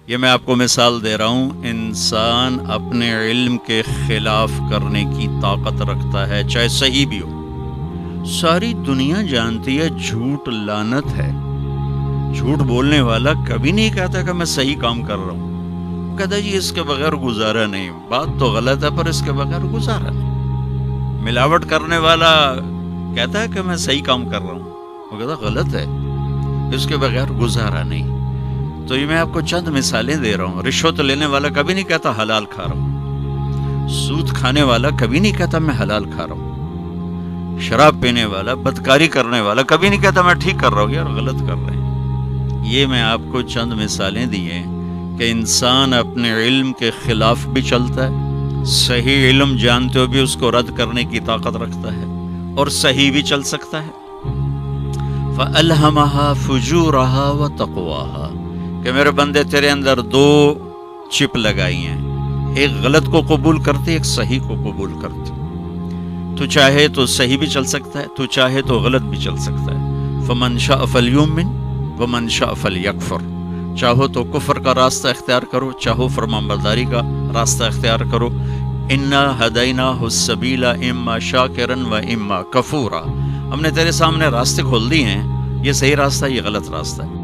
یہ میں آپ کو مثال دے رہا ہوں، انسان اپنے علم کے خلاف کرنے کی طاقت رکھتا ہے، چاہے صحیح بھی ہو۔ ساری دنیا جانتی ہے جھوٹ لعنت ہے۔ جھوٹ بولنے والا کبھی نہیں کہتا کہ میں صحیح کام کر رہا ہوں، وہ کہتا ہے جی اس کے بغیر گزارا نہیں، بات تو غلط ہے پر اس کے بغیر گزارا نہیں۔ ملاوٹ کرنے والا کہتا ہے کہ میں صحیح کام کر رہا ہوں، وہ کہتا غلط ہے، اس کے بغیر گزارا نہیں۔ تو یہ میں آپ کو چند مثالیں دے رہا ہوں۔ رشوت لینے والا کبھی نہیں کہتا حلال کھا رہا ہوں، سود کھانے والا کبھی نہیں کہتا میں حلال کھا رہا ہوں، شراب پینے والا، بدکاری کرنے والا کبھی نہیں کہتا میں ٹھیک کر رہا ہوں، یار غلط کر رہے ہیں۔ یہ میں آپ کو چند مثالیں دی ہیں کہ انسان اپنے علم کے خلاف بھی چلتا ہے، صحیح علم جانتے ہو بھی اس کو رد کرنے کی طاقت رکھتا ہے، اور صحیح بھی چل سکتا ہے۔ فَأَلْهَمَهَا فُجُورَهَا وَتَقْوَاهَا کہ میرے بندے تیرے اندر دو چپ لگائی ہیں، ایک غلط کو قبول کرتے، ایک صحیح کو قبول کرتے۔ تو چاہے تو صحیح بھی چل سکتا ہے، تو چاہے تو غلط بھی چل سکتا ہے۔ فَمَنْ شَاءَ فَلْيُؤْمِنْ وَمَنْ شَاءَ فَلْيَكْفُرْ چاہو تو کفر کا راستہ اختیار کرو، چاہو فرمانبرداری کا راستہ اختیار کرو۔ اِنَّا هَدَيْنَاهُ السَّبِيلَ إِمَّا شَاكِرًا وَإِمَّا كَفُورًا ہم نے تیرے سامنے راستے کھول دی ہیں، یہ صحیح راستہ ہے، یہ غلط راستہ ہے۔